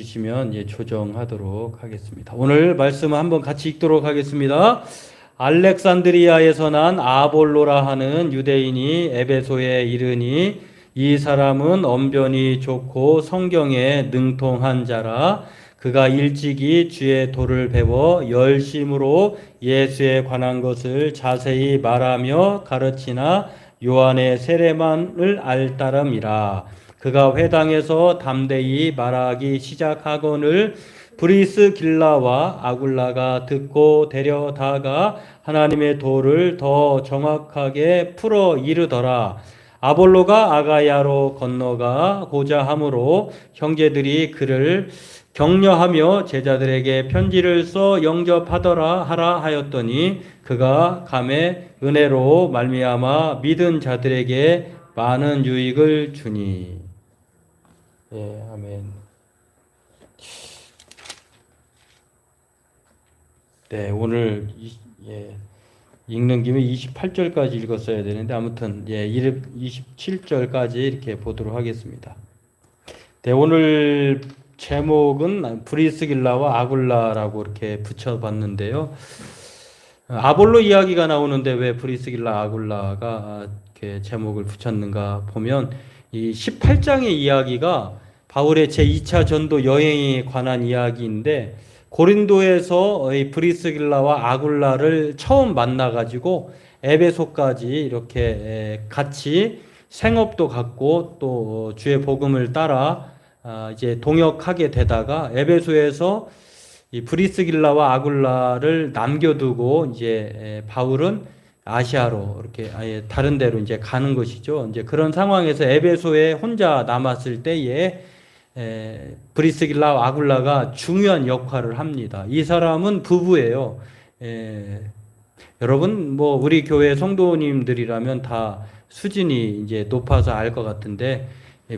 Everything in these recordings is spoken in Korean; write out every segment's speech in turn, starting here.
주시면 조정하도록 하겠습니다. 오늘 말씀을 한번 같이 읽도록 하겠습니다. 알렉산드리아에서 난 아볼로라 하는 유대인이 에베소에 이르니 이 사람은 언변이 좋고 성경에 능통한 자라. 그가 일찍이 주의 도를 배워 열심으로 예수에 관한 것을 자세히 말하며 가르치나 요한의 세례만을 알 따름이라. 그가 회당에서 담대히 말하기 시작하거늘 브리스길라와 아굴라가 듣고 데려다가 하나님의 도를 더 정확하게 풀어 이르더라. 아볼로가 아가야로 건너가고자 하므로 형제들이 그를 격려하며 제자들에게 편지를 써 영접하더라 하라 하였더니 그가 감에 은혜로 말미암아 믿은 자들에게 많은 유익을 주니. 아멘. 네, 오늘 읽는 김에 28절까지 읽었어야 되는데 아무튼 27절까지 이렇게 보도록 하겠습니다. 네, 오늘 제목은 브리스길라와 아굴라라고 이렇게 붙여봤는데요. 아볼로 이야기가 나오는데 왜 브리스길라 아굴라가 이렇게 제목을 붙였는가 보면 이 18장의 이야기가 바울의 제2차 전도 여행에 관한 이야기인데 고린도에서 이 브리스길라와 아굴라를 처음 만나가지고 에베소까지 이렇게 같이 생업도 갖고 또 주의 복음을 따라 이제 동역하게 되다가 에베소에서 이 브리스길라와 아굴라를 남겨두고 이제 바울은 아시아로 이렇게 아예 다른 데로 이제 가는 것이죠. 이제 그런 상황에서 에베소에 혼자 남았을 때에 브리스길라와 아굴라가 중요한 역할을 합니다. 이 사람은 부부예요. 여러분 뭐 우리 교회 성도님들이라면 다 수준이 이제 높아서 알 것 같은데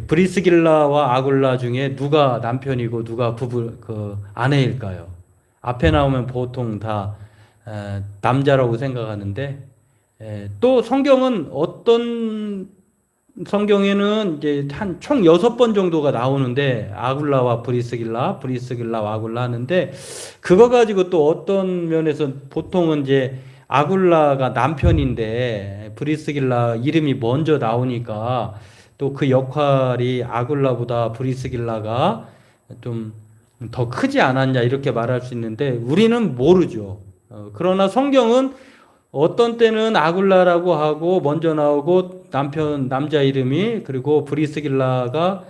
브리스길라와 아굴라 중에 누가 남편이고 누가 아내일까요? 앞에 나오면 보통 다 남자라고 생각하는데 또 성경은 어떤 성경에는 이제 한 총 6번 정도가 나오는데 아굴라와 브리스길라와 아굴라 하는데 그거 가지고 또 어떤 면에서 보통은 이제 아굴라가 남편인데 브리스길라 이름이 먼저 나오니까 또 그 역할이 아굴라보다 브리스길라가 좀 더 크지 않았냐 이렇게 말할 수 있는데 우리는 모르죠. 그러나 성경은 어떤 때는 아굴라라고 하고 먼저 나오고 남자 이름이 그리고 브리스길라가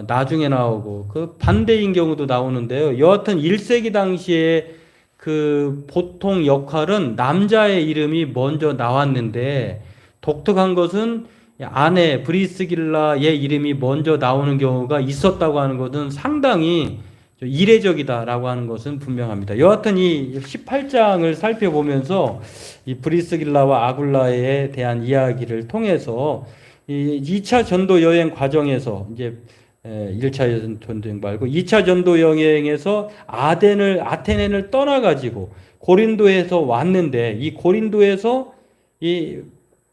나중에 나오고 그 반대인 경우도 나오는데요. 여하튼 1세기 당시에 그 보통 역할은 남자의 이름이 먼저 나왔는데 독특한 것은 아내 브리스길라의 이름이 먼저 나오는 경우가 있었다고 하는 것은 상당히 이례적이다라고 하는 것은 분명합니다. 여하튼 이 18장을 살펴보면서 이 브리스길라와 아굴라에 대한 이야기를 통해서 이 2차 전도 여행 과정에서 이제 1차 전도 여행 말고 2차 전도 여행에서 아테네를 떠나가지고 고린도에서 왔는데 이 고린도에서 이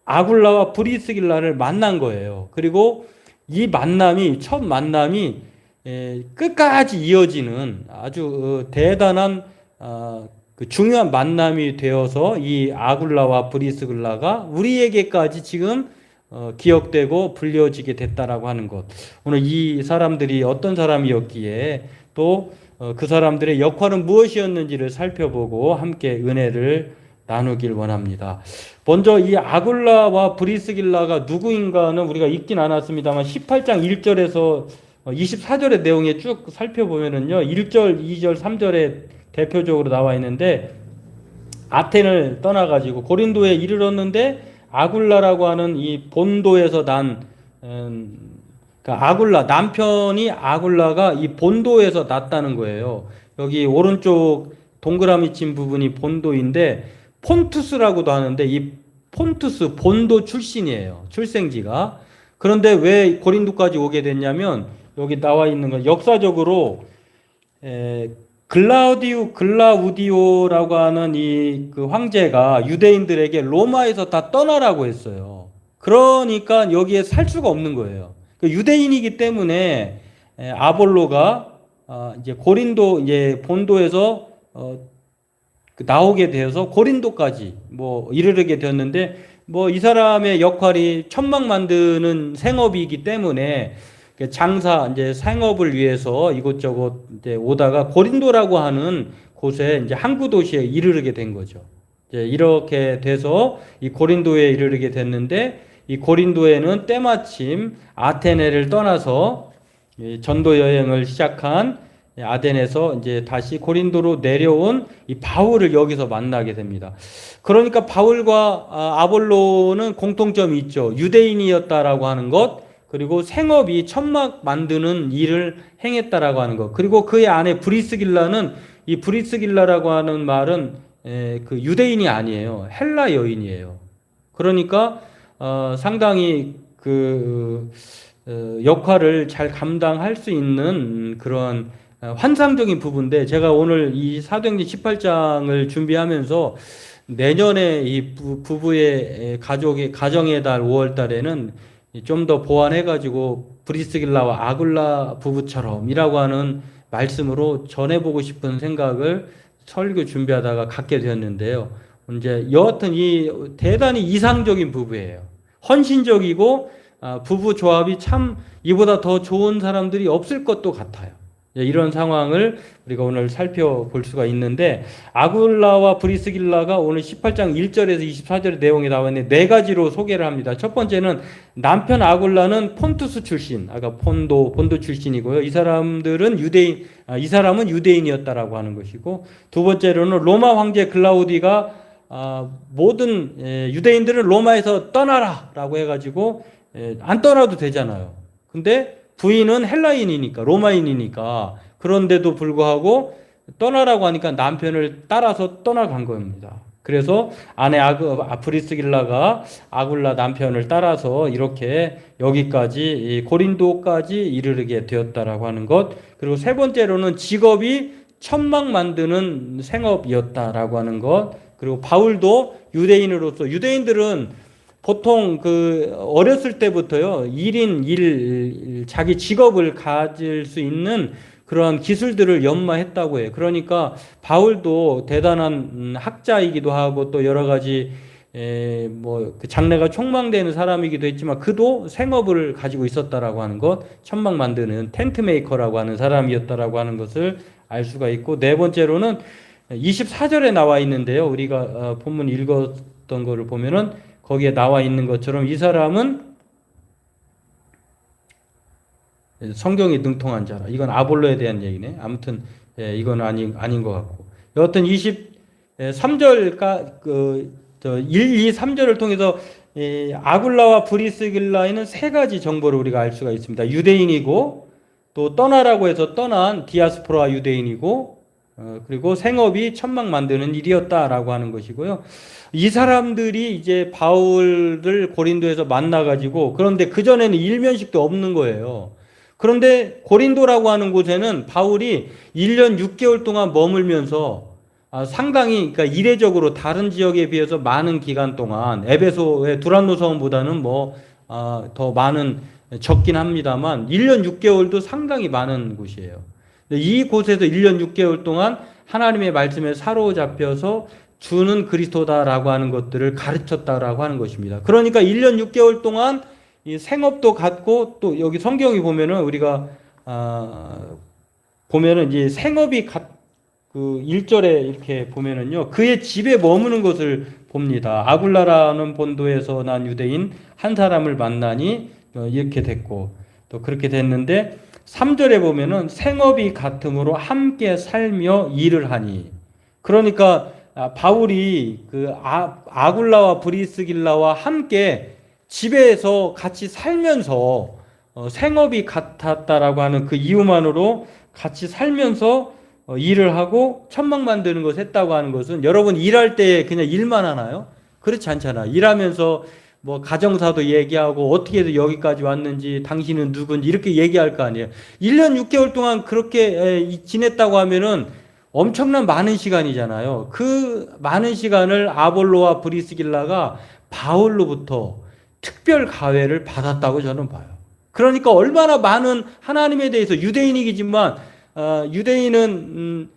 아굴라와 브리스길라를 만난 거예요. 그리고 이 첫 만남이 끝까지 이어지는 아주 대단한 중요한 만남이 되어서 이 아굴라와 브리스길라가 우리에게까지 지금 기억되고 불려지게 됐다라고 하는 것. 오늘 이 사람들이 어떤 사람이었기에 또 그 사람들의 역할은 무엇이었는지를 살펴보고 함께 은혜를 나누길 원합니다. 먼저 이 아굴라와 브리스길라가 누구인가는 우리가 읽진 않았습니다만 18장 1절에서 24절의 내용에 쭉 살펴보면은요, 1절, 2절, 3절에 대표적으로 나와 있는데, 아텐을 떠나가지고 고린도에 이르렀는데, 아굴라라고 하는 이 본도에서 그러니까 남편이 아굴라가 이 본도에서 났다는 거예요. 여기 오른쪽 동그라미 친 부분이 본도인데, 폰투스라고도 하는데, 이 폰투스, 본도 출신이에요. 출생지가. 그런데 왜 고린도까지 오게 됐냐면, 여기 나와 있는 건 역사적으로 글라우디오라고 하는 이 그 황제가 유대인들에게 로마에서 다 떠나라고 했어요. 그러니까 여기에 살 수가 없는 거예요. 유대인이기 때문에 아볼로가 이제 고린도 이제 본도에서 나오게 되어서 고린도까지 뭐 이르게 되었는데 뭐 이 사람의 역할이 천막 만드는 생업이기 때문에 장사 이제 생업을 위해서 이곳저곳 이제 오다가 고린도라고 하는 곳에 이제 항구 도시에 이르게 된 거죠. 이제 이렇게 돼서 이 고린도에 이르게 됐는데 이 고린도에는 때마침 아테네를 떠나서 전도 여행을 시작한 아덴에서 이제 다시 고린도로 내려온 이 바울을 여기서 만나게 됩니다. 그러니까 바울과 아볼로는 공통점이 있죠. 유대인이었다라고 하는 것, 그리고 생업이 천막 만드는 일을 행했다라고 하는 것, 그리고 그의 아내 브리스길라는 이 브리스길라라고 하는 말은 그 유대인이 아니에요. 헬라 여인이에요. 그러니까 상당히 그 역할을 잘 감당할 수 있는 그런 환상적인 부분인데 제가 오늘 이 사도행전 18장을 준비하면서 내년에 이 부부의 가정의 달 5월 달에는 좀 더 보완해가지고 브리스길라와 아굴라 부부처럼이라고 하는 말씀으로 전해보고 싶은 생각을 설교 준비하다가 갖게 되었는데요. 이제 여하튼 이 대단히 이상적인 부부예요. 헌신적이고 부부 조합이 참 이보다 더 좋은 사람들이 없을 것도 같아요. 이런 상황을 우리가 오늘 살펴볼 수가 있는데 아굴라와 브리스길라가 오늘 18장 1절에서 24절의 내용이 나와 있는데 네 가지로 소개를 합니다. 첫 번째는 남편 아굴라는 폰투스 출신, 아까 본도 출신이고요. 이 사람은 유대인이었다라고 하는 것이고, 두 번째로는 로마 황제 글라우디가 모든 유대인들은 로마에서 떠나라라고 해가지고 안 떠나도 되잖아요. 근데 부인은 헬라인이니까 로마인이니까 그런데도 불구하고 떠나라고 하니까 남편을 따라서 떠나간 겁니다. 그래서 아내 브리스길라가 아굴라 남편을 따라서 이렇게 여기까지 고린도까지 이르게 되었다라고 하는 것. 그리고 세 번째로는 직업이 천막 만드는 생업이었다라고 하는 것. 그리고 바울도 유대인으로서 유대인들은 보통 어렸을 때부터요, 자기 직업을 가질 수 있는 그런 기술들을 연마했다고 해요. 그러니까 바울도 대단한 학자이기도 하고 또 여러 가지 장래가 촉망되는 사람이기도 했지만 그도 생업을 가지고 있었다라고 하는 것, 천막 만드는 텐트 메이커라고 하는 사람이었다라고 하는 것을 알 수가 있고, 네 번째로는 24절에 나와 있는데요. 우리가 본문 읽었던 거를 보면은 거기에 나와 있는 것처럼 이 사람은 성경이 능통한 자라. 이건 아볼로에 대한 얘기네. 아무튼 이건 아닌 것 같고. 여하튼 23절 1, 2, 3절을 통해서 아굴라와 브리스길라에는 세 가지 정보를 우리가 알 수가 있습니다. 유대인이고 또 떠나라고 해서 떠난 디아스포라 유대인이고 그리고 생업이 천막 만드는 일이었다라고 하는 것이고요. 이 사람들이 이제 바울을 고린도에서 만나가지고, 그런데 그전에는 일면식도 없는 거예요. 그런데 고린도라고 하는 곳에는 바울이 1년 6개월 동안 머물면서 상당히, 그러니까 이례적으로 다른 지역에 비해서 많은 기간 동안, 에베소의 두란노 성보다는 더 많은, 적긴 합니다만, 1년 6개월도 상당히 많은 곳이에요. 이 곳에서 1년 6개월 동안 하나님의 말씀에 사로잡혀서 주는 그리스도다라고 하는 것들을 가르쳤다라고 하는 것입니다. 그러니까 1년 6개월 동안 이 생업도 갖고, 또 여기 성경이 보면은 우리가 보면은 이제 생업이 그 1절에 이렇게 보면은요, 그의 집에 머무는 것을 봅니다. 아굴라라는 본도에서 난 유대인 한 사람을 만나니 이렇게 됐고, 또 그렇게 됐는데 3절에 보면은 생업이 같음으로 함께 살며 일을 하니, 그러니까 바울이 아굴라와 브리스길라와 함께 집에서 같이 살면서 생업이 같았다라고 하는 그 이유만으로 같이 살면서 일을 하고 천막 만드는 것을 했다고 하는 것은, 여러분 일할 때 그냥 일만 하나요? 그렇지 않잖아요. 일하면서 가정사도 얘기하고 어떻게 해서 여기까지 왔는지, 당신은 누군지 이렇게 얘기할 거 아니에요. 1년 6개월 동안 그렇게 지냈다고 하면은 엄청난 많은 시간이잖아요. 그 많은 시간을 아볼로와 브리스길라가 바울로부터 특별 가회를 받았다고 저는 봐요. 그러니까 얼마나 많은 하나님에 대해서, 유대인이지만 유대인은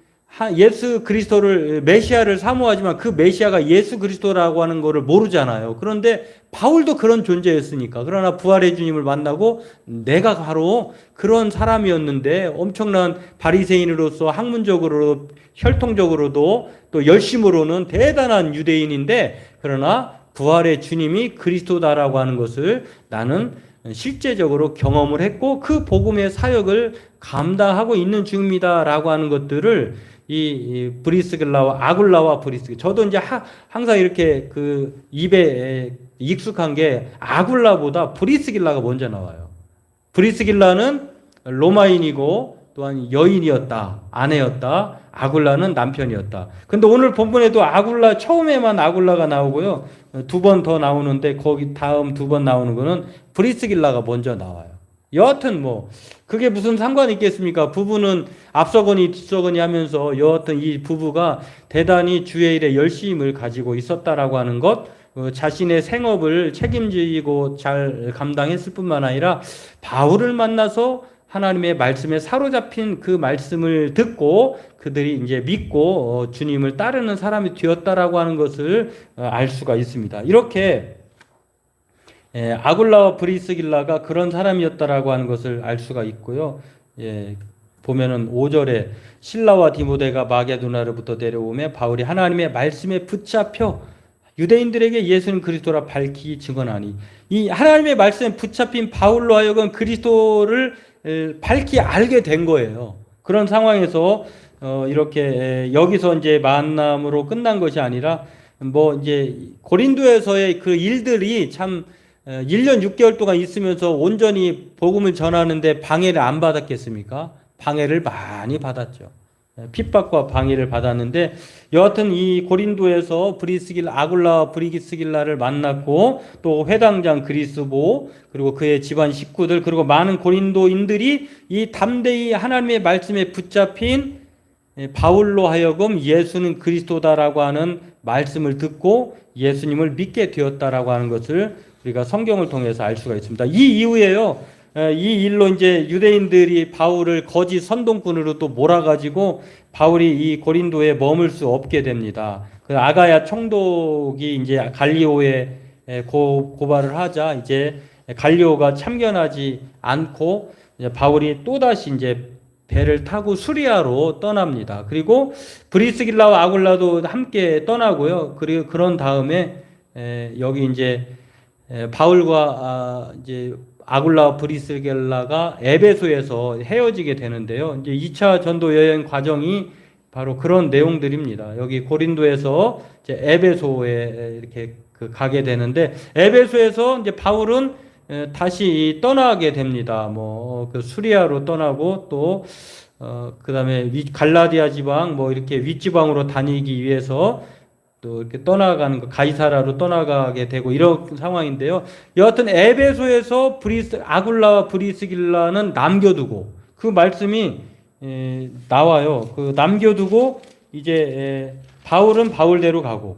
예수 그리스도를 메시아를 사모하지만 그 메시아가 예수 그리스도라고 하는 것을 모르잖아요. 그런데 바울도 그런 존재였으니까. 그러나 부활의 주님을 만나고 내가 바로 그런 사람이었는데 엄청난 바리새인으로서 학문적으로 혈통적으로도 또 열심으로는 대단한 유대인인데 그러나 부활의 주님이 그리스도다라고 하는 것을 나는 실제적으로 경험을 했고 그 복음의 사역을 감당하고 있는 중입니다라고 하는 것들을 이 브리스길라와 아굴라와 저도 이제 항상 이렇게 그 입에 익숙한 게 아굴라보다 브리스길라가 먼저 나와요. 브리스길라는 로마인이고 또한 여인이었다, 아내였다. 아굴라는 남편이었다. 근데 오늘 본문에도 아굴라 처음에만 아굴라가 나오고요. 두 번 더 나오는데 거기 다음 두 번 나오는 거는 브리스길라가 먼저 나와요. 여하튼 뭐 그게 무슨 상관이 있겠습니까? 부부는 앞서거니 뒤서거니 하면서 여하튼 이 부부가 대단히 주의 일에 열심을 가지고 있었다라고 하는 것, 자신의 생업을 책임지고 잘 감당했을 뿐만 아니라 바울을 만나서 하나님의 말씀에 사로잡힌 그 말씀을 듣고 그들이 이제 믿고 주님을 따르는 사람이 되었다라고 하는 것을 알 수가 있습니다. 이렇게 아굴라와 브리스길라가 그런 사람이었다라고 하는 것을 알 수가 있고요. 보면은 5절에 실라와 디모데가 마게도나로부터 내려오매 바울이 하나님의 말씀에 붙잡혀 유대인들에게 예수는 그리스도라 밝히 증언하니 이 하나님의 말씀에 붙잡힌 바울로 하여금 그리스도를 밝히 알게 된 거예요. 그런 상황에서 이렇게 여기서 이제 만남으로 끝난 것이 아니라 뭐 이제 고린도에서의 그 일들이 참 1년 6개월 동안 있으면서 온전히 복음을 전하는데 방해를 안 받았겠습니까? 방해를 많이 받았죠. 핍박과 방해를 받았는데 여하튼 이 고린도에서 아굴라와 브리스길라를 만났고 또 회당장 그리스보 그리고 그의 집안 식구들 그리고 많은 고린도인들이 이 담대히 하나님의 말씀에 붙잡힌 바울로 하여금 예수는 그리스도다라고 하는 말씀을 듣고 예수님을 믿게 되었다라고 하는 것을 우리가 성경을 통해서 알 수가 있습니다. 이 이후에요. 이 일로 이제 유대인들이 바울을 거짓 선동꾼으로 또 몰아가지고 바울이 이 고린도에 머물 수 없게 됩니다. 그 아가야 총독이 이제 갈리오에 고발을 하자 이제 갈리오가 참견하지 않고 이제 바울이 또다시 이제 배를 타고 수리아로 떠납니다. 그리고 브리스길라와 아굴라도 함께 떠나고요. 그리고 그런 다음에 여기 이제 바울과 이제 아굴라와 브리스길라가 에베소에서 헤어지게 되는데요. 이제 2차 전도 여행 과정이 바로 그런 내용들입니다. 여기 고린도에서 이제 에베소에 이렇게 가게 되는데 에베소에서 이제 바울은 다시 떠나게 됩니다. 그 수리아로 떠나고 또 그다음에 갈라디아 지방 이렇게 윗지방으로 다니기 위해서 또 이렇게 떠나가는 거 가이사라로 떠나가게 되고 이런 상황인데요. 여하튼 에베소에서 아굴라와 브리스길라는 남겨두고 그 말씀이 나와요. 그 남겨두고 이제 바울은 바울대로 가고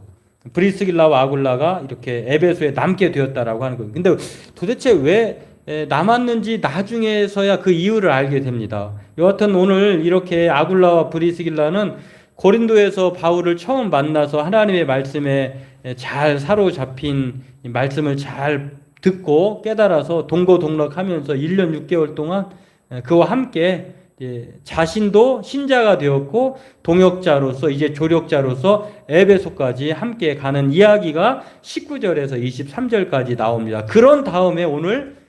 브리스길라와 아굴라가 이렇게 에베소에 남게 되었다라고 하는 거예요. 근데 도대체 왜 남았는지 나중에서야 그 이유를 알게 됩니다. 여하튼 오늘 이렇게 아굴라와 브리스길라는 고린도에서 바울을 처음 만나서 하나님의 말씀에 잘 사로잡힌 말씀을 잘 듣고 깨달아서 동거동락하면서 1년 6개월 동안 그와 함께 자신도 신자가 되었고 동역자로서 이제 조력자로서 에베소까지 함께 가는 이야기가 19절에서 23절까지 나옵니다. 그런 다음에 오늘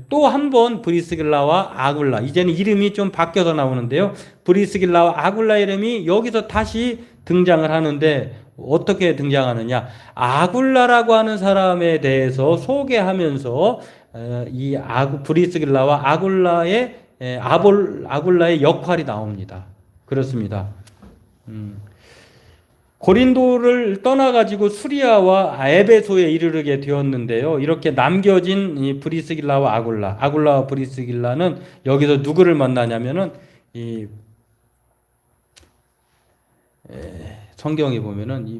또 한 번 브리스길라와 아굴라 이제는 이름이 좀 바뀌어서 나오는데요. 브리스길라와 아굴라 이름이 여기서 다시 등장을 하는데 어떻게 등장하느냐? 아굴라라고 하는 사람에 대해서 소개하면서 이 브리스길라와 아굴라의 역할이 나옵니다. 그렇습니다. 고린도를 떠나가지고 수리아와 에베소에 이르게 되었는데요. 이렇게 남겨진 이 브리스길라와 아굴라와 브리스길라는 여기서 누구를 만나냐면은 성경에 보면은 이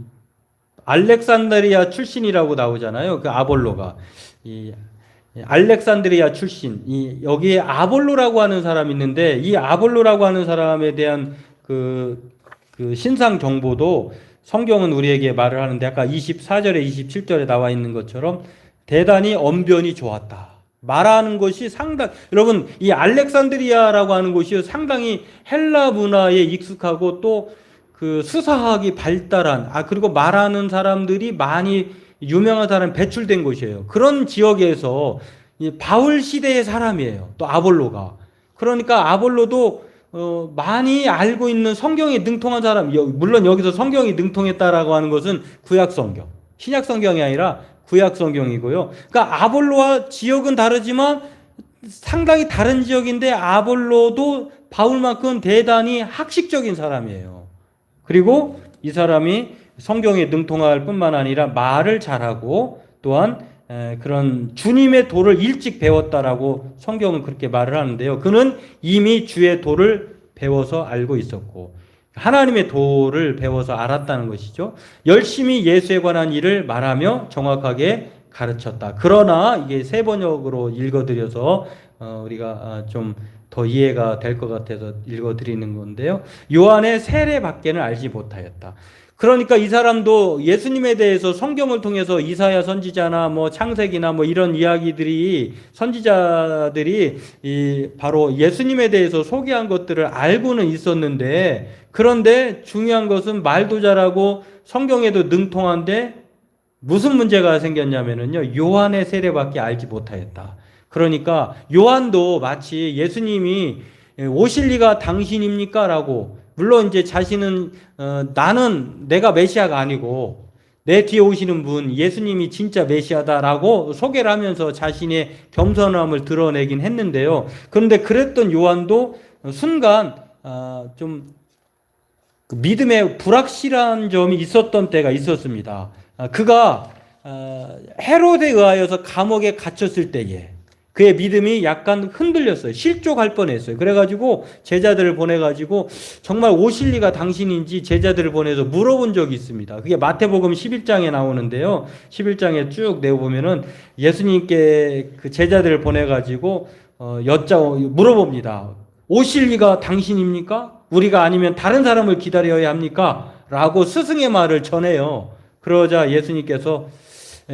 알렉산드리아 출신이라고 나오잖아요. 그 아볼로가 이 알렉산드리아 출신, 여기에 아볼로라고 하는 사람이 있는데, 이 아볼로라고 하는 사람에 대한 그 신상 정보도 성경은 우리에게 말을 하는데, 아까 24절에 27절에 나와 있는 것처럼 대단히 언변이 좋았다. 말하는 것이 여러분, 이 알렉산드리아라고 하는 곳이 상당히 헬라 문화에 익숙하고 또 그 수사학이 발달한, 그리고 말하는 사람들이 많이 유명한 사람 배출된 곳이에요. 그런 지역에서 바울 시대의 사람이에요. 또 아볼로가. 그러니까 아볼로도 많이 알고 있는 성경에 능통한 사람, 물론 여기서 성경이 능통했다라고 하는 것은 구약 성경, 신약 성경이 아니라 구약 성경이고요. 그러니까 아볼로와 지역은 다르지만 상당히 다른 지역인데 아볼로도 바울만큼 대단히 학식적인 사람이에요. 그리고 이 사람이 성경에 능통할 뿐만 아니라 말을 잘하고 또한 그런 주님의 도를 일찍 배웠다라고 성경은 그렇게 말을 하는데요. 그는 이미 주의 도를 배워서 알고 있었고 하나님의 도를 배워서 알았다는 것이죠. 열심히 예수에 관한 일을 말하며 정확하게 가르쳤다. 그러나 이게 세 번역으로 읽어드려서 우리가 좀 더 이해가 될 것 같아서 읽어드리는 건데요. 요한의 세례밖에는 알지 못하였다. 그러니까 이 사람도 예수님에 대해서 성경을 통해서 이사야 선지자나 뭐 창세기나 뭐 이런 이야기들이 선지자들이 바로 예수님에 대해서 소개한 것들을 알고는 있었는데, 그런데 중요한 것은 말도 잘하고 성경에도 능통한데 무슨 문제가 생겼냐면요, 요한의 세례밖에 알지 못하였다. 그러니까 요한도 마치 예수님이 오실 리가 당신입니까? 라고, 물론 이제 자신은 나는 내가 메시아가 아니고 내 뒤에 오시는 분 예수님이 진짜 메시아다라고 소개를 하면서 자신의 겸손함을 드러내긴 했는데요. 그런데 그랬던 요한도 순간 좀 믿음에 불확실한 점이 있었던 때가 있었습니다. 그가 헤롯에 의하여서 감옥에 갇혔을 때에 그의 믿음이 약간 흔들렸어요. 실족할 뻔했어요. 그래가지고 제자들을 보내가지고 정말 오실 리가 당신인지 제자들을 보내서 물어본 적이 있습니다. 그게 마태복음 11장에 나오는데요. 11장에 쭉 내어보면은 예수님께 그 제자들을 보내가지고 물어봅니다. 오실 리가 당신입니까? 우리가 아니면 다른 사람을 기다려야 합니까? 라고 스승의 말을 전해요. 그러자 예수님께서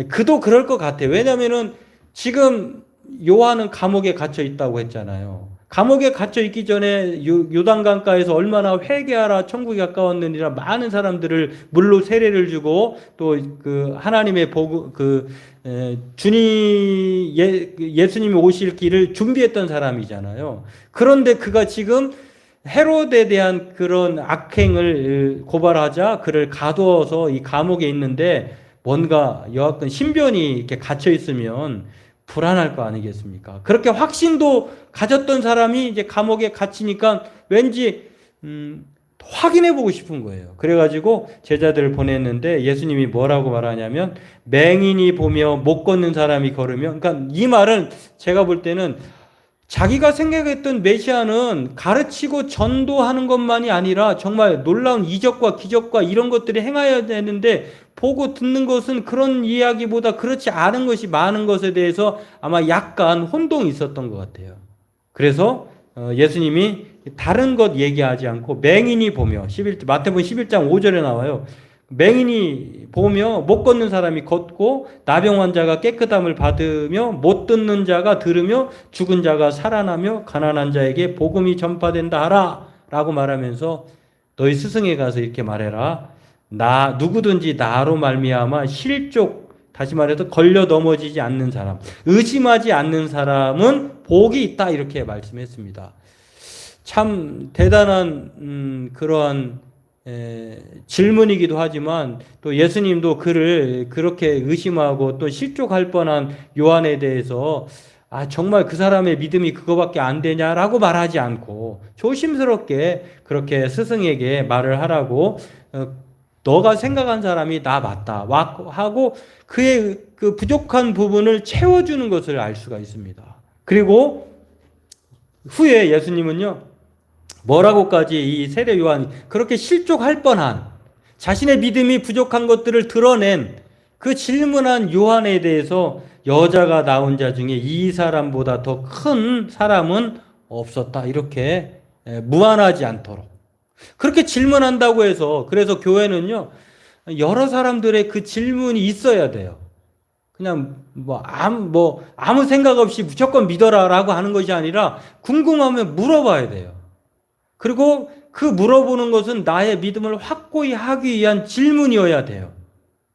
그도 그럴 것 같아요. 왜냐하면은 지금 요한은 감옥에 갇혀 있다고 했잖아요. 감옥에 갇혀 있기 전에 요단강가에서 얼마나 회개하라 천국에 가까웠느니라 많은 사람들을 물로 세례를 주고 또 그 하나님의 복음 예수님이 오실 길을 준비했던 사람이잖아요. 그런데 그가 지금 헤롯에 대한 그런 악행을 고발하자 그를 가두어서 이 감옥에 있는데 뭔가 여하튼 신변이 이렇게 갇혀 있으면 불안할 거 아니겠습니까? 그렇게 확신도 가졌던 사람이 이제 감옥에 갇히니까 왠지 확인해 보고 싶은 거예요. 그래가지고 제자들을 보냈는데 예수님이 뭐라고 말하냐면 맹인이 보며 못 걷는 사람이 걸으며, 그러니까 이 말은 제가 볼 때는 자기가 생각했던 메시아는 가르치고 전도하는 것만이 아니라 정말 놀라운 이적과 기적과 이런 것들이 행하여야 되는데 보고 듣는 것은 그런 이야기보다 그렇지 않은 것이 많은 것에 대해서 아마 약간 혼동이 있었던 것 같아요. 그래서 예수님이 다른 것 얘기하지 않고 맹인이 보며 마태복음 11장 5절에 나와요. 맹인이 보며 못 걷는 사람이 걷고 나병 환자가 깨끗함을 받으며 못 듣는 자가 들으며 죽은 자가 살아나며 가난한 자에게 복음이 전파된다 하라 라고 말하면서 너희 스승에 가서 이렇게 말해라. 누구든지 나로 말미암아 실족, 다시 말해서 걸려 넘어지지 않는 사람, 의심하지 않는 사람은 복이 있다 이렇게 말씀했습니다. 참 대단한 그러한 질문이기도 하지만 또 예수님도 그를 그렇게 의심하고 또 실족할 뻔한 요한에 대해서 정말 그 사람의 믿음이 그거밖에 안 되냐라고 말하지 않고 조심스럽게 그렇게 스승에게 말을 하라고, 너가 생각한 사람이 나 맞다 하고 그의 그 부족한 부분을 채워주는 것을 알 수가 있습니다. 그리고 후에 예수님은요 뭐라고까지 이 세례 요한이 그렇게 실족할 뻔한 자신의 믿음이 부족한 것들을 드러낸 그 질문한 요한에 대해서 여자가 낳은 자 중에 이 사람보다 더 큰 사람은 없었다. 이렇게 무한하지 않도록. 그렇게 질문한다고 해서, 그래서 교회는요, 여러 사람들의 그 질문이 있어야 돼요. 그냥 아무 생각 없이 무조건 믿어라라고 하는 것이 아니라 궁금하면 물어봐야 돼요. 그리고 그 물어보는 것은 나의 믿음을 확고히 하기 위한 질문이어야 돼요.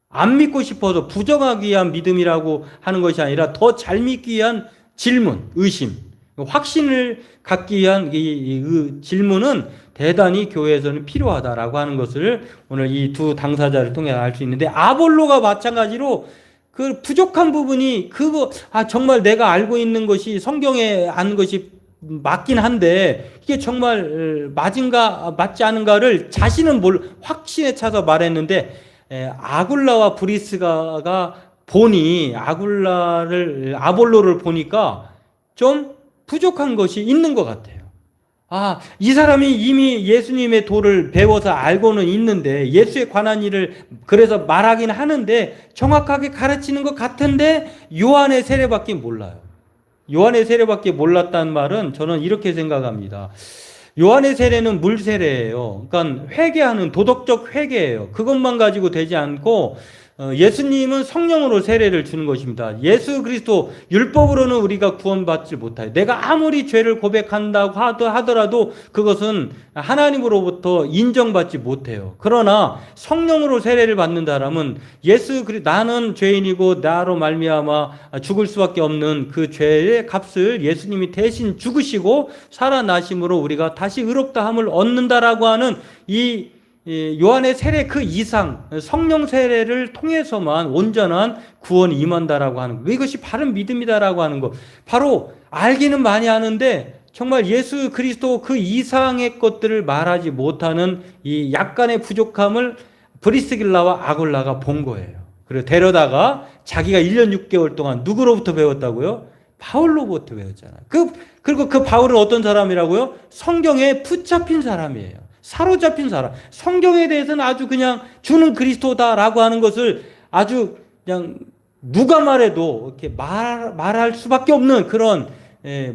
안 믿고 싶어서 부정하기 위한 믿음이라고 하는 것이 아니라 더 잘 믿기 위한 질문, 의심, 확신을 갖기 위한 이 질문은 대단히 교회에서는 필요하다라고 하는 것을 오늘 이 두 당사자를 통해 알 수 있는데, 아볼로가 마찬가지로 그 부족한 부분이 정말 내가 알고 있는 것이 성경에 아는 것이 맞긴 한데 이게 정말 맞지 않은가를 자신은 확신에 차서 말했는데, 아굴라와 브리스가가 보니 아볼로를 보니까 좀 부족한 것이 있는 것 같아요. 이 사람이 이미 예수님의 도를 배워서 알고는 있는데, 예수에 관한 일을 그래서 말하긴 하는데 정확하게 가르치는 것 같은데 요한의 세례밖에 몰라요. 요한의 세례밖에 몰랐다는 말은 저는 이렇게 생각합니다. 요한의 세례는 물 세례예요. 그러니까 회개하는 도덕적 회개예요. 그것만 가지고 되지 않고 예수님은 성령으로 세례를 주는 것입니다. 예수 그리스도 율법으로는 우리가 구원받지 못해요. 내가 아무리 죄를 고백한다고 하더라도 그것은 하나님으로부터 인정받지 못해요. 그러나 성령으로 세례를 받는 사람은 나는 죄인이고 나로 말미암아 죽을 수밖에 없는 그 죄의 값을 예수님이 대신 죽으시고 살아나심으로 우리가 다시 의롭다함을 얻는다라고 하는 이 요한의 세례 그 이상 성령 세례를 통해서만 온전한 구원이 임한다라고 하는 거, 이것이 바른 믿음이다라고 하는 거, 바로 알기는 많이 아는데 정말 예수 그리스도 그 이상의 것들을 말하지 못하는 이 약간의 부족함을 브리스길라와 아굴라가 본 거예요. 그리고 데려다가 자기가 1년 6개월 동안 누구로부터 배웠다고요? 바울로부터 배웠잖아요. 그리고 그 바울은 어떤 사람이라고요? 성경에 붙잡힌 사람이에요. 사로잡힌 사람. 성경에 대해서는 아주 그냥 주는 그리스도다라고 하는 것을 아주 그냥 누가 말해도 이렇게 말할 수밖에 없는 그런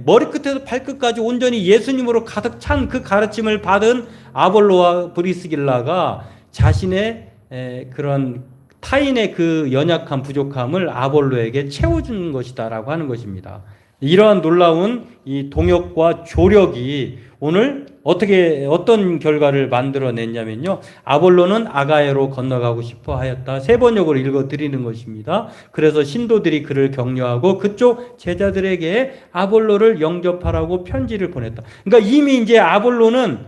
머리끝에서 발끝까지 온전히 예수님으로 가득 찬 그 가르침을 받은 아볼로와 브리스길라가 자신의 그런 타인의 그 연약한 부족함을 아볼로에게 채워주는 것이다라고 하는 것입니다. 이러한 놀라운 이 동역과 조력이 오늘 어떤 결과를 만들어냈냐면요, 아볼로는 아가야로 건너가고 싶어 하였다. 세 번역으로 읽어드리는 것입니다. 그래서 신도들이 그를 격려하고 그쪽 제자들에게 아볼로를 영접하라고 편지를 보냈다. 그러니까 이미 이제 아볼로는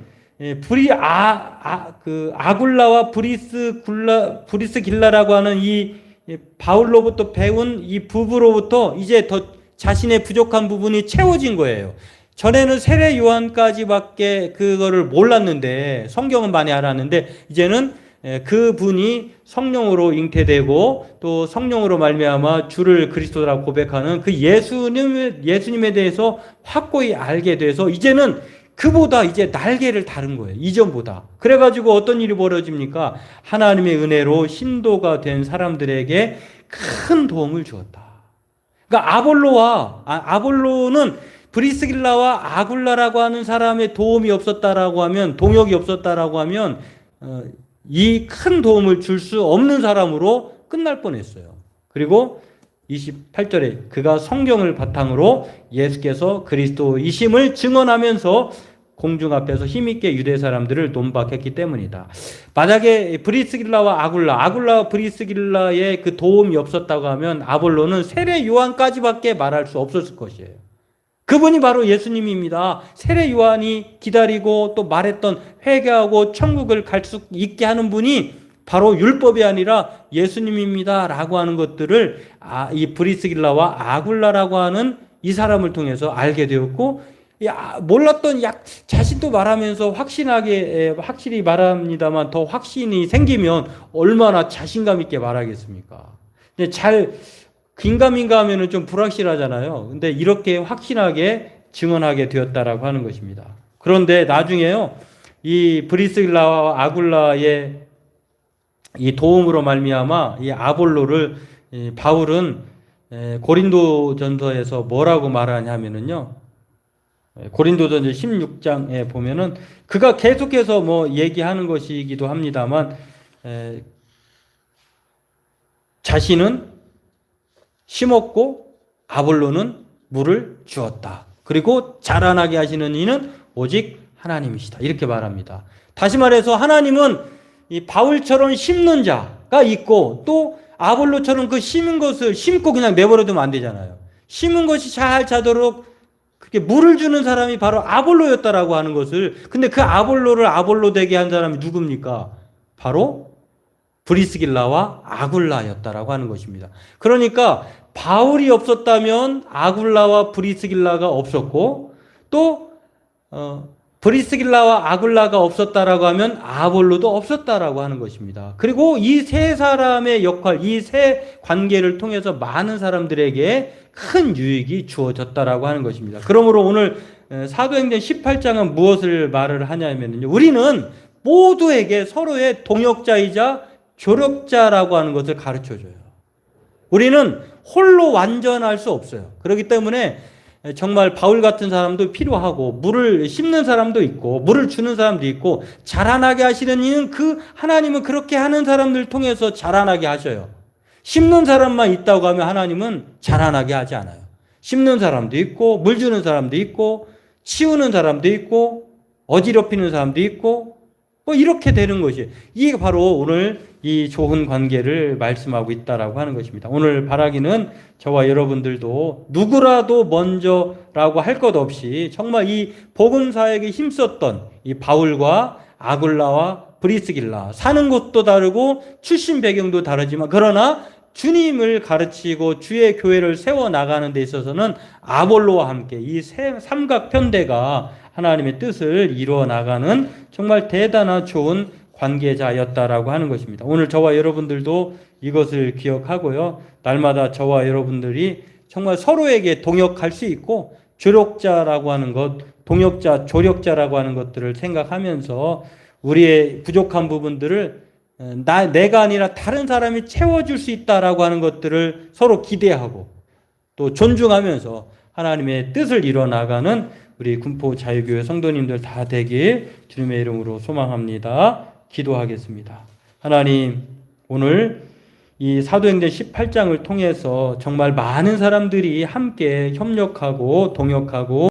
아굴라와 브리스길라라고 하는 이 바울로부터 배운 이 부부로부터 이제 더 자신의 부족한 부분이 채워진 거예요. 전에는 세례 요한까지밖에 그거를 몰랐는데, 성경은 많이 알았는데, 이제는 그분이 성령으로 잉태되고 또 성령으로 말미암아 주를 그리스도라고 고백하는 그 예수님에 대해서 확고히 알게 돼서 이제는 그보다 이제 날개를 다른 거예요. 이전보다. 그래가지고 어떤 일이 벌어집니까? 하나님의 은혜로 신도가 된 사람들에게 큰 도움을 주었다. 그러니까 아볼로는 브리스길라와 아굴라라고 하는 사람의 도움이 없었다라고 하면, 동역이 없었다라고 하면 이 큰 도움을 줄 수 없는 사람으로 끝날 뻔했어요. 그리고 28절에 그가 성경을 바탕으로 예수께서 그리스도이심을 증언하면서 공중 앞에서 힘있게 유대 사람들을 논박했기 때문이다. 만약에 브리스길라와 아굴라와 브리스길라의 그 도움이 없었다고 하면 아볼로는 세례 요한까지밖에 말할 수 없었을 것이에요. 그분이 바로 예수님입니다. 세례 요한이 기다리고 또 말했던 회개하고 천국을 갈 수 있게 하는 분이 바로 율법이 아니라 예수님입니다 라고 하는 것들을 이 브리스길라와 아굴라라고 하는 이 사람을 통해서 알게 되었고, 몰랐던 자신도 말하면서 확실히 말합니다만 더 확신이 생기면 얼마나 자신감 있게 말하겠습니까? 근데 긴가민가 하면은 좀 불확실하잖아요. 근데 이렇게 확신하게 증언하게 되었다라고 하는 것입니다. 그런데 나중에요, 이 브리스길라와 아굴라의 이 도움으로 말미암아 이 아볼로를 바울은 고린도전서에서 뭐라고 말하냐면은요. 고린도전서 16장에 보면은 그가 계속해서 뭐 얘기하는 것이기도 합니다만 자신은 심었고 아볼로는 물을 주었다. 그리고 자라나게 하시는 이는 오직 하나님이시다. 이렇게 말합니다. 다시 말해서 하나님은 이 바울처럼 심는 자가 있고 또 아볼로처럼 그 심은 것을 심고 그냥 내버려두면 안 되잖아요. 심은 것이 잘 자도록 그렇게 물을 주는 사람이 바로 아볼로였다라고 하는 것을, 근데 그 아볼로를 아볼로 되게 한 사람이 누굽니까? 바로 브리스길라와 아굴라였다라고 하는 것입니다. 그러니까 바울이 없었다면 아굴라와 브리스길라가 없었고 또 브리스길라와 아굴라가 없었다라고 하면 아볼로도 없었다라고 하는 것입니다. 그리고 이 세 사람의 역할, 이 세 관계를 통해서 많은 사람들에게 큰 유익이 주어졌다라고 하는 것입니다. 그러므로 오늘 사도행전 18장은 무엇을 말을 하냐면요. 우리는 모두에게 서로의 동역자이자 조력자라고 하는 것을 가르쳐줘요. 우리는 홀로 완전할 수 없어요. 그렇기 때문에 정말 바울 같은 사람도 필요하고 물을 심는 사람도 있고 물을 주는 사람도 있고 자라나게 하시는 이는 그 하나님은 그렇게 하는 사람들 통해서 자라나게 하셔요. 심는 사람만 있다고 하면 하나님은 자라나게 하지 않아요. 심는 사람도 있고 물 주는 사람도 있고 치우는 사람도 있고 어지럽히는 사람도 있고 뭐 이렇게 되는 것이, 이게 바로 오늘 이 좋은 관계를 말씀하고 있다라고 하는 것입니다. 오늘 바라기는 저와 여러분들도 누구라도 먼저라고 할 것 없이 정말 이 복음 사역에 힘썼던 이 바울과 아굴라와 브리스길라, 사는 곳도 다르고 출신 배경도 다르지만 그러나 주님을 가르치고 주의 교회를 세워 나가는 데 있어서는 아볼로와 함께 이 삼각편대가 하나님의 뜻을 이루어 나가는 정말 대단한 좋은 관계자였다라고 하는 것입니다. 오늘 저와 여러분들도 이것을 기억하고요. 날마다 저와 여러분들이 정말 서로에게 동역할 수 있고 조력자라고 하는 것, 동역자, 조력자라고 하는 것들을 생각하면서 우리의 부족한 부분들을 내가 아니라 다른 사람이 채워줄 수 있다라고 하는 것들을 서로 기대하고 또 존중하면서 하나님의 뜻을 이뤄나가는 우리 군포 자유교회 성도님들 다 되길 주님의 이름으로 소망합니다. 기도하겠습니다. 하나님, 오늘 이 사도행전 18장을 통해서 정말 많은 사람들이 함께 협력하고 동역하고